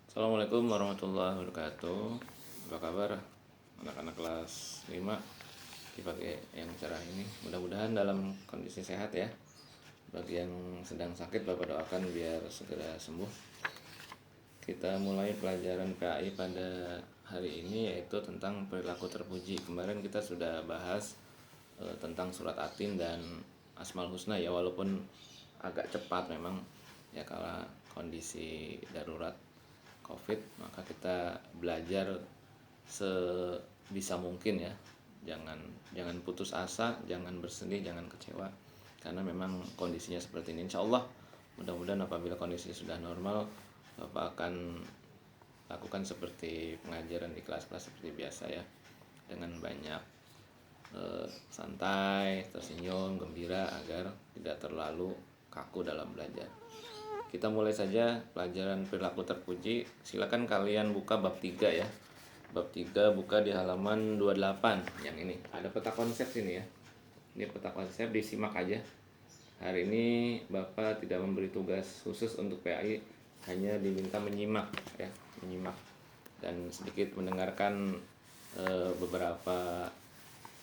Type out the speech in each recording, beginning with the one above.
Assalamualaikum warahmatullahi wabarakatuh. Apa kabar anak-anak kelas 5 di pagi yang cerah ini? Mudah-mudahan dalam kondisi sehat ya. Bagi yang sedang sakit Bapak doakan biar segera sembuh. Kita mulai pelajaran PAI pada hari ini yaitu tentang perilaku terpuji. Kemarin kita sudah bahas tentang surat Atin dan Asmaul Husna ya, walaupun agak cepat memang ya kalau kondisi darurat COVID, maka kita belajar sebisa mungkin ya. Jangan putus asa, jangan bersedih, jangan kecewa, karena memang kondisinya seperti ini. Insya Allah mudah-mudahan apabila kondisi sudah normal, Bapak akan lakukan seperti pengajaran di kelas-kelas seperti biasa ya, dengan banyak santai, tersenyum, gembira agar tidak terlalu kaku dalam belajar. Kita mulai saja pelajaran perilaku terpuji. Silakan kalian buka bab 3 ya. Bab 3 buka di halaman 28. Yang ini ada peta konsep sini ya. Ini peta konsep, disimak aja. Hari ini Bapak tidak memberi tugas khusus untuk PAI, hanya diminta menyimak ya, menyimak dan sedikit mendengarkan beberapa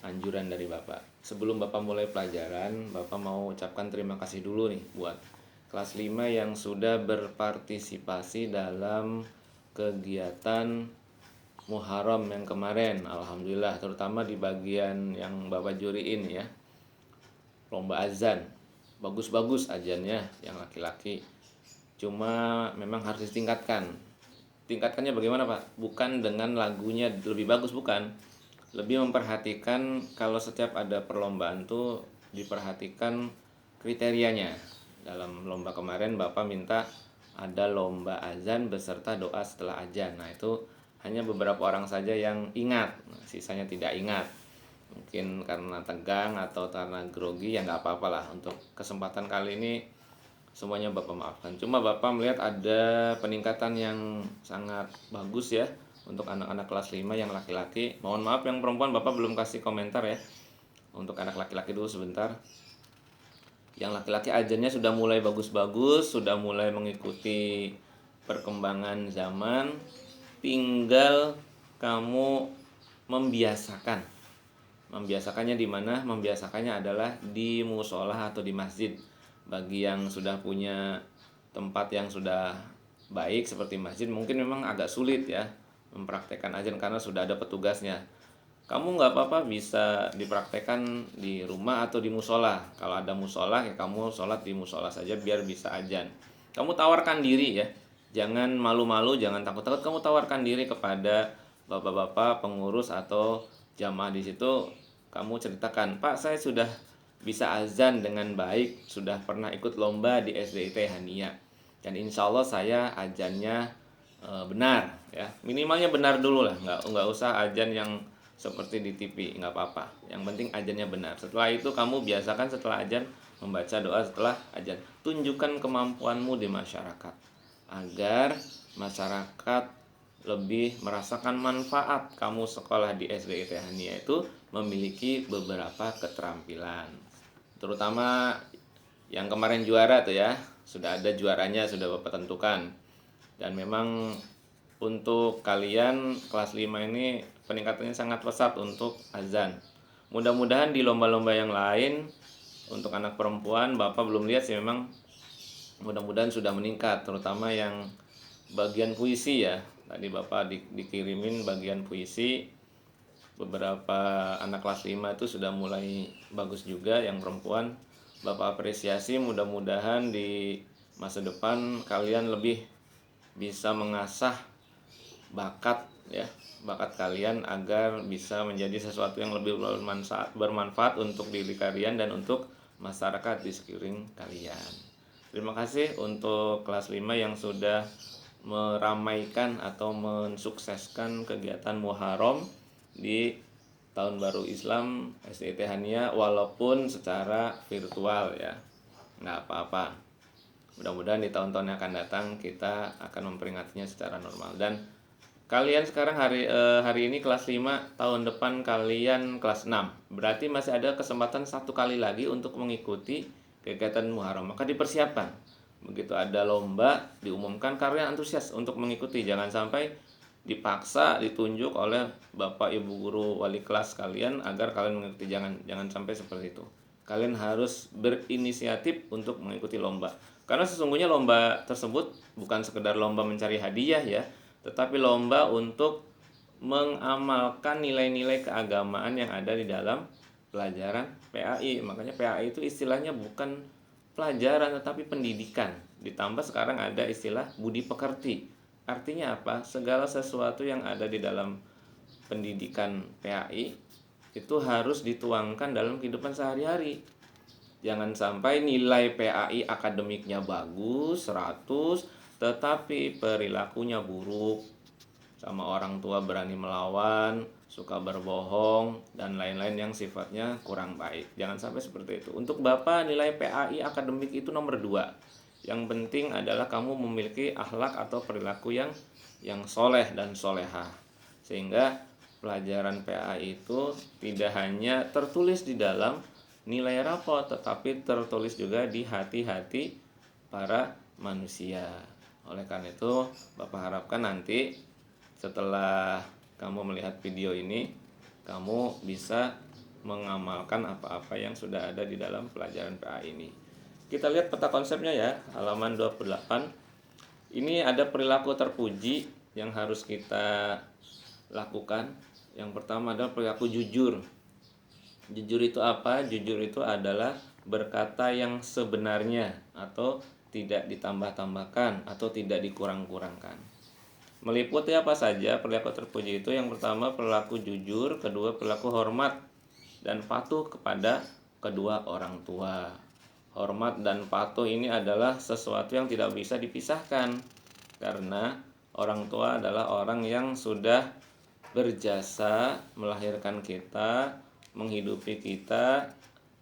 anjuran dari Bapak. Sebelum Bapak mulai pelajaran, Bapak mau ucapkan terima kasih dulu nih buat kelas 5 yang sudah berpartisipasi dalam kegiatan Muharram yang kemarin. Alhamdulillah, terutama di bagian yang Bapak juriin ya, lomba azan. Bagus-bagus azannya yang laki-laki. Cuma memang harus ditingkatkan. Tingkatkannya bagaimana Pak? Bukan dengan lagunya lebih bagus, bukan. Lebih memperhatikan kalau setiap ada perlombaan tuh diperhatikan kriterianya. Dalam lomba kemarin Bapak minta ada lomba azan beserta doa setelah azan. Nah itu hanya beberapa orang saja yang ingat, sisanya tidak ingat. Mungkin karena tegang atau karena grogi, ya nggak apa-apa lah. Untuk kesempatan kali ini semuanya Bapak maafkan. Cuma Bapak melihat ada peningkatan yang sangat bagus ya untuk anak-anak kelas 5 yang laki-laki. Mohon maaf yang perempuan Bapak belum kasih komentar ya. Untuk anak laki-laki dulu sebentar. Yang laki-laki ajarnya sudah mulai bagus-bagus, sudah mulai mengikuti perkembangan zaman. Tinggal kamu membiasakan. Membiasakannya di mana? Membiasakannya adalah di musola atau di masjid. Bagi yang sudah punya tempat yang sudah baik seperti masjid, mungkin memang agak sulit ya mempraktekkan azan karena sudah ada petugasnya. Kamu nggak apa-apa bisa dipraktekkan di rumah atau di musola. Kalau ada musola ya kamu sholat di musola saja biar bisa azan. Kamu tawarkan diri ya, jangan malu-malu, jangan takut-takut. Kamu tawarkan diri kepada bapak-bapak pengurus atau jamaah di situ. Kamu ceritakan, Pak saya sudah bisa azan dengan baik, sudah pernah ikut lomba di SDIT Hania, dan insya Allah saya azannya benar ya. Minimalnya benar dulu lah, nggak usah azan yang seperti di TV, nggak apa-apa, yang penting azannya benar. Setelah itu kamu biasakan setelah azan membaca doa setelah azan. Tunjukkan kemampuanmu di masyarakat agar masyarakat lebih merasakan manfaat kamu sekolah di SDIT Hania itu memiliki beberapa keterampilan, terutama yang kemarin juara tuh ya, sudah ada juaranya, sudah Bapak tentukan. Dan memang untuk kalian kelas 5 ini peningkatannya sangat pesat untuk azan. Mudah-mudahan di lomba-lomba yang lain untuk anak perempuan Bapak belum lihat sih, memang mudah-mudahan sudah meningkat, terutama yang bagian puisi ya. Tadi Bapak dikirimin bagian puisi, beberapa anak kelas 5 itu sudah mulai bagus juga yang perempuan. Bapak apresiasi, mudah-mudahan di masa depan kalian lebih bisa mengasah bakat ya, bakat kalian agar bisa menjadi sesuatu yang lebih bermanfaat untuk diri kalian dan untuk masyarakat di sekeliling kalian. Terima kasih untuk kelas 5 yang sudah meramaikan atau mensukseskan kegiatan Muharram di Tahun Baru Islam SDIT Hania walaupun secara virtual ya. Nggak apa-apa. Mudah-mudahan di tahun-tahun yang akan datang kita akan memperingatinya secara normal. Dan kalian sekarang hari ini kelas 5, tahun depan kalian kelas 6. Berarti masih ada kesempatan satu kali lagi untuk mengikuti kegiatan Muharram. Maka dipersiapkan. Begitu ada lomba diumumkan, kalian antusias untuk mengikuti. Jangan sampai dipaksa ditunjuk oleh bapak ibu guru wali kelas kalian agar kalian mengikuti. Jangan sampai seperti itu. Kalian harus berinisiatif untuk mengikuti lomba, karena sesungguhnya lomba tersebut bukan sekedar lomba mencari hadiah ya, tetapi lomba untuk mengamalkan nilai-nilai keagamaan yang ada di dalam pelajaran PAI. Makanya PAI itu istilahnya bukan pelajaran tetapi pendidikan. Ditambah sekarang ada istilah budi pekerti. Artinya apa? Segala sesuatu yang ada di dalam pendidikan PAI itu harus dituangkan dalam kehidupan sehari-hari. Jangan sampai nilai PAI akademiknya bagus 100 tetapi perilakunya buruk, sama orang tua berani melawan, suka berbohong, dan lain-lain yang sifatnya kurang baik. Jangan sampai seperti itu. Untuk Bapak, nilai PAI akademik itu nomor 2. Yang penting adalah kamu memiliki akhlak atau perilaku yang soleh dan solehah. Sehingga pelajaran PAI itu tidak hanya tertulis di dalam nilai rapot, tetapi tertulis juga di hati-hati para manusia. Oleh karena itu, Bapak harapkan nanti setelah kamu melihat video ini, kamu bisa mengamalkan apa-apa yang sudah ada di dalam pelajaran PA ini. Kita lihat peta konsepnya ya, halaman 28. Ini ada perilaku terpuji yang harus kita lakukan. Yang pertama adalah perilaku jujur. Jujur itu apa? Jujur itu adalah berkata yang sebenarnya, atau tidak ditambah-tambahkan atau tidak dikurang-kurangkan. Meliputi apa saja perilaku terpuji itu? Yang pertama perilaku jujur, kedua perilaku hormat dan patuh kepada kedua orang tua. Hormat dan patuh ini adalah sesuatu yang tidak bisa dipisahkan, karena orang tua adalah orang yang sudah berjasa melahirkan kita, menghidupi kita,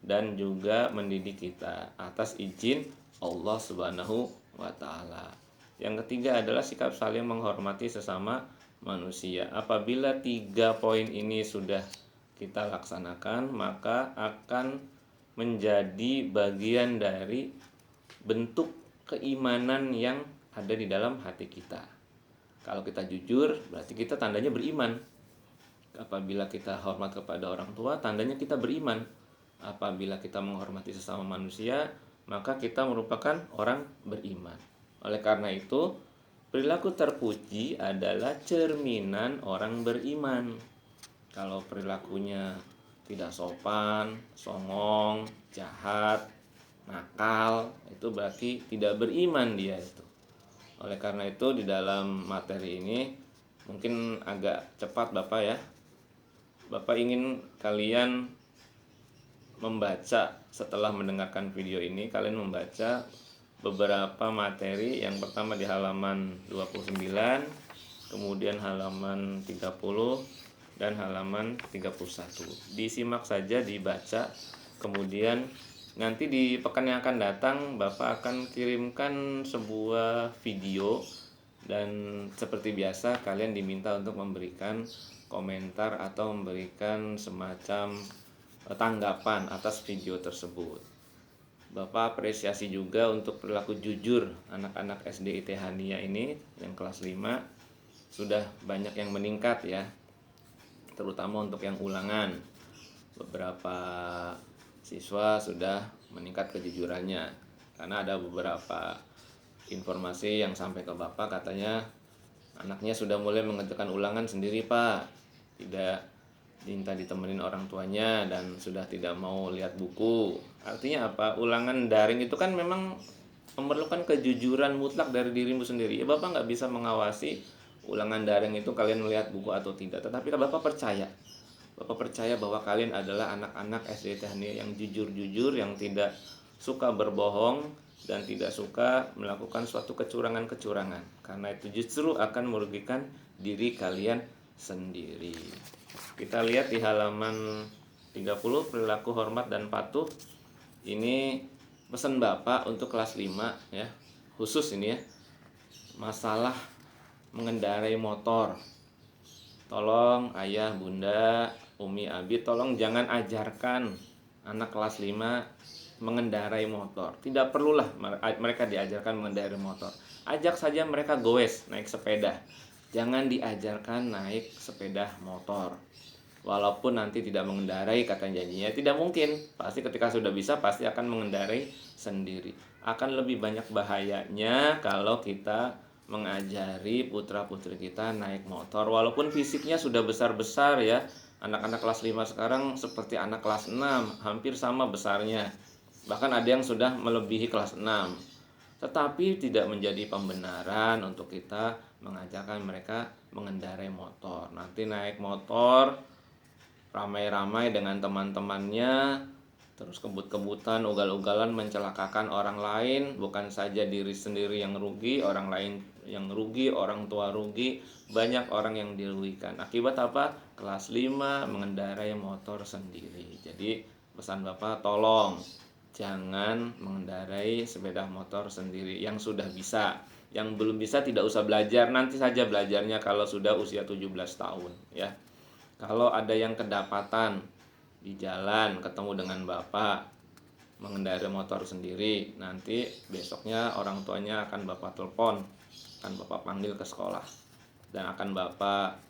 dan juga mendidik kita atas izin Allah Subhanahu wa Ta'ala. Yang ketiga adalah sikap saling menghormati sesama manusia. Apabila 3 poin ini sudah kita laksanakan, maka akan menjadi bagian dari bentuk keimanan yang ada di dalam hati kita. Kalau kita jujur, berarti kita tandanya beriman. Apabila kita hormat kepada orang tua, tandanya kita beriman. Apabila kita menghormati sesama manusia, maka kita merupakan orang beriman. Oleh karena itu, perilaku terpuji adalah cerminan orang beriman. Kalau perilakunya tidak sopan, songong, jahat, nakal, itu berarti tidak beriman dia itu. Oleh karena itu, di dalam materi ini mungkin agak cepat Bapak ya. Bapak ingin kalian membaca, setelah mendengarkan video ini kalian membaca beberapa materi. Yang pertama di halaman 29, kemudian halaman 30 dan halaman 31. Disimak saja, dibaca. Kemudian nanti di pekan yang akan datang Bapak akan kirimkan sebuah video, dan seperti biasa kalian diminta untuk memberikan komentar atau memberikan semacam tanggapan atas video tersebut. Bapak apresiasi juga untuk perilaku jujur anak-anak SD IT Hania ini yang kelas 5 sudah banyak yang meningkat ya, terutama untuk yang ulangan. Beberapa siswa sudah meningkat kejujurannya, karena ada beberapa informasi yang sampai ke Bapak, katanya anaknya sudah mulai mengerjakan ulangan sendiri Pak, tidak minta ditemenin orang tuanya, dan sudah tidak mau lihat buku. Artinya apa? Ulangan daring itu kan memang memerlukan kejujuran mutlak dari dirimu sendiri. Ya, Bapak nggak bisa mengawasi ulangan daring itu kalian melihat buku atau tidak. Tetapi Bapak percaya. Bapak percaya bahwa kalian adalah anak-anak SD Tehnia yang jujur-jujur, yang tidak suka berbohong dan tidak suka melakukan suatu kecurangan-kecurangan. Karena itu justru akan merugikan diri kalian sendiri. Kita lihat di halaman 30, perilaku hormat dan patuh. Ini pesan Bapak untuk kelas 5 ya. Khusus ini ya. Masalah mengendarai motor. Tolong ayah, bunda, umi, abi, tolong jangan ajarkan anak kelas 5 mengendarai motor. Tidak perlulah mereka diajarkan mengendarai motor. Ajak saja mereka goes naik sepeda. Jangan diajarkan naik sepeda motor. Walaupun nanti tidak mengendarai, kata janjinya tidak mungkin. Pasti ketika sudah bisa pasti akan mengendarai sendiri. Akan lebih banyak bahayanya kalau kita mengajari putra-putri kita naik motor walaupun fisiknya sudah besar-besar ya. Anak-anak kelas 5 sekarang seperti anak kelas 6, hampir sama besarnya. Bahkan ada yang sudah melebihi kelas 6. Tetapi tidak menjadi pembenaran untuk kita mengajarkan mereka mengendarai motor. Nanti naik motor ramai-ramai dengan teman-temannya, terus kebut-kebutan, ugal-ugalan mencelakakan orang lain. Bukan saja diri sendiri yang rugi, orang lain yang rugi, orang tua rugi, banyak orang yang dirugikan. Akibat apa? Kelas 5 mengendarai motor sendiri. Jadi pesan Bapak, tolong jangan mengendarai sepeda motor sendiri. Yang sudah bisa, yang belum bisa tidak usah belajar, nanti saja belajarnya kalau sudah usia 17 tahun ya. Kalau ada yang kedapatan di jalan ketemu dengan Bapak mengendarai motor sendiri, nanti besoknya orang tuanya akan Bapak telepon, akan Bapak panggil ke sekolah, dan akan Bapak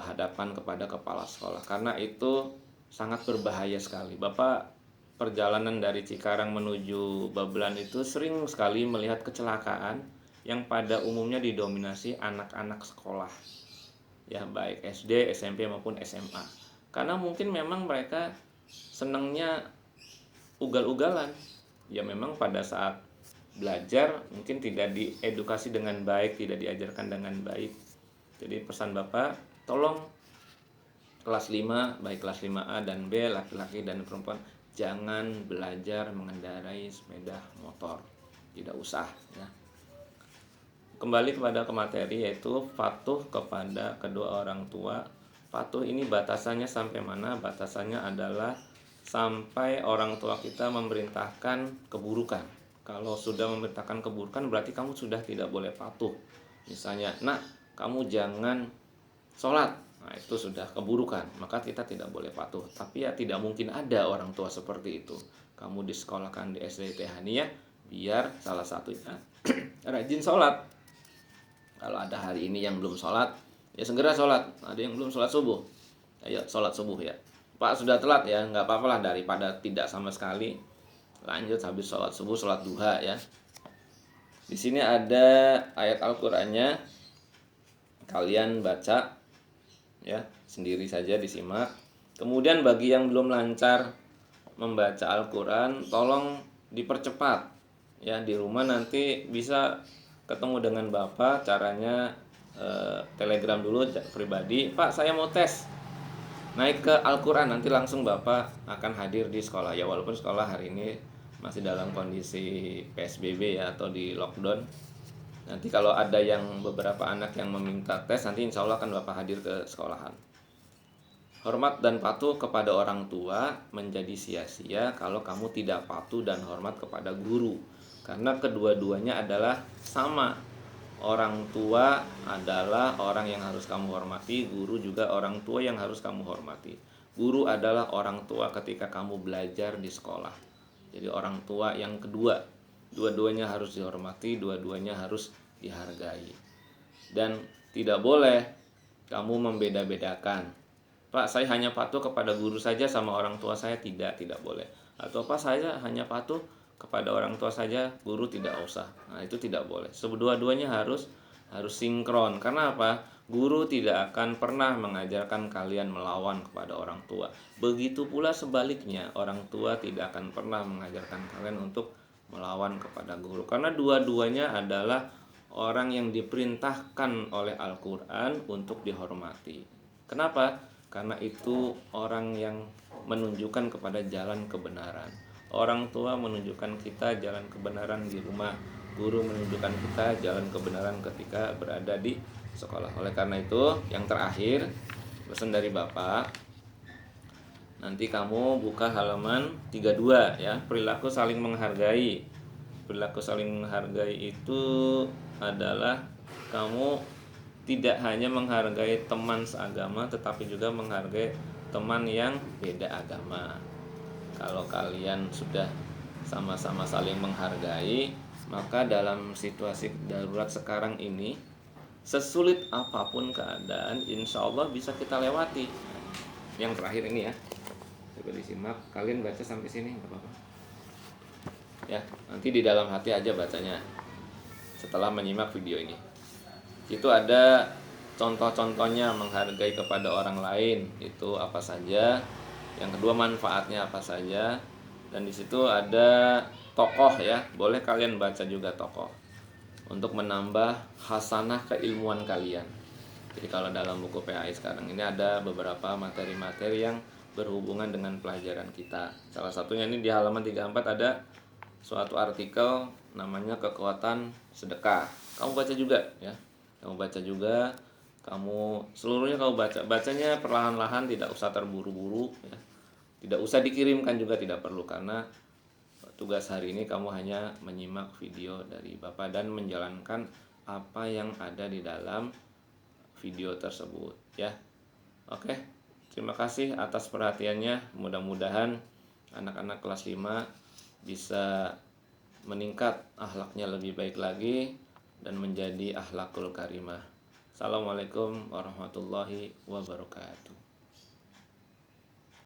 hadapan kepada kepala sekolah, karena itu sangat berbahaya sekali. Bapak perjalanan dari Cikarang menuju Babelan itu sering sekali melihat kecelakaan yang pada umumnya didominasi anak-anak sekolah ya, baik SD, SMP maupun SMA. Karena mungkin memang mereka senangnya ugal-ugalan. Ya memang pada saat belajar mungkin tidak diedukasi dengan baik, tidak diajarkan dengan baik. Jadi pesan Bapak, tolong kelas 5, baik kelas 5A dan B, laki-laki dan perempuan, jangan belajar mengendarai sepeda motor. Tidak usah ya. Kembali kepada materi, yaitu patuh kepada kedua orang tua. Patuh ini batasannya sampai mana? Batasannya adalah sampai orang tua kita memerintahkan keburukan. Kalau sudah memerintahkan keburukan berarti kamu sudah tidak boleh patuh. Misalnya, nak, kamu jangan sholat. Nah, itu sudah keburukan, maka kita tidak boleh patuh. Tapi ya tidak mungkin ada orang tua seperti itu. Kamu disekolahkan di SD Tehania biar salah satunya rajin sholat. Kalau ada hari ini yang belum sholat, ya segera sholat. Ada yang belum sholat subuh, ayo sholat subuh ya. Pak sudah telat ya, nggak apa-apa lah, daripada tidak sama sekali. Lanjut habis sholat subuh, sholat duha ya. Di sini ada ayat Al-Qur'annya, kalian baca ya sendiri saja, disimak. Kemudian bagi yang belum lancar membaca Al-Qur'an, tolong dipercepat ya. Di rumah nanti bisa ketemu dengan Bapak, caranya telegram dulu pribadi, Pak saya mau tes naik ke Al-Quran, nanti langsung Bapak akan hadir di sekolah ya. Walaupun sekolah hari ini masih dalam kondisi PSBB ya, atau di lockdown. Nanti kalau ada yang beberapa anak yang meminta tes, nanti insya Allah akan Bapak hadir ke sekolahan. Hormat dan patuh kepada orang tua menjadi sia-sia kalau kamu tidak patuh dan hormat kepada guru. Karena kedua-duanya adalah sama. Orang tua adalah orang yang harus kamu hormati, guru juga orang tua yang harus kamu hormati. Guru adalah orang tua ketika kamu belajar di sekolah. Jadi orang tua yang kedua. Dua-duanya harus dihormati, dua-duanya harus dihargai. Dan tidak boleh kamu membeda-bedakan. Pak, saya hanya patuh kepada guru saja, sama orang tua saya tidak boleh. Atau Pak, saya hanya patuh kepada orang tua saja, guru tidak usah. Nah, itu tidak boleh. Kedua-duanya harus sinkron. Karena apa? Guru tidak akan pernah mengajarkan kalian melawan kepada orang tua. Begitu pula sebaliknya, orang tua tidak akan pernah mengajarkan kalian untuk melawan kepada guru. Karena dua-duanya adalah orang yang diperintahkan oleh Al-Quran untuk dihormati. Kenapa? Karena itu orang yang menunjukkan kepada jalan kebenaran. Orang tua menunjukkan kita jalan kebenaran di rumah, guru menunjukkan kita jalan kebenaran ketika berada di sekolah. Oleh karena itu, yang terakhir, pesan dari Bapak, nanti kamu buka halaman 32 ya, perilaku saling menghargai. Perilaku saling menghargai itu adalah kamu tidak hanya menghargai teman seagama, tetapi juga menghargai teman yang beda agama. Kalau kalian sudah sama-sama saling menghargai, maka dalam situasi darurat sekarang ini, sesulit apapun keadaan, insya Allah bisa kita lewati. Yang terakhir ini ya, coba disimak. Kalian baca sampai sini nggak apa-apa ya, nanti di dalam hati aja bacanya setelah menyimak video ini. Itu ada contoh-contohnya menghargai kepada orang lain itu apa saja. Yang kedua, manfaatnya apa saja. Dan di situ ada tokoh ya, boleh kalian baca juga tokoh untuk menambah hasanah keilmuan kalian. Jadi kalau dalam buku PAI sekarang ini ada beberapa materi-materi yang berhubungan dengan pelajaran kita. Salah satunya ini di halaman 34 ada suatu artikel namanya kekuatan sedekah. Kamu baca juga ya. Kamu baca juga, kamu seluruhnya kamu baca. Bacanya perlahan-lahan, tidak usah terburu-buru ya. Tidak usah dikirimkan juga, tidak perlu, karena tugas hari ini kamu hanya menyimak video dari Bapak dan menjalankan apa yang ada di dalam video tersebut ya. Oke. Terima kasih atas perhatiannya. Mudah-mudahan anak-anak kelas 5 bisa meningkat akhlaknya lebih baik lagi dan menjadi akhlakul karimah. Assalamualaikum warahmatullahi wabarakatuh.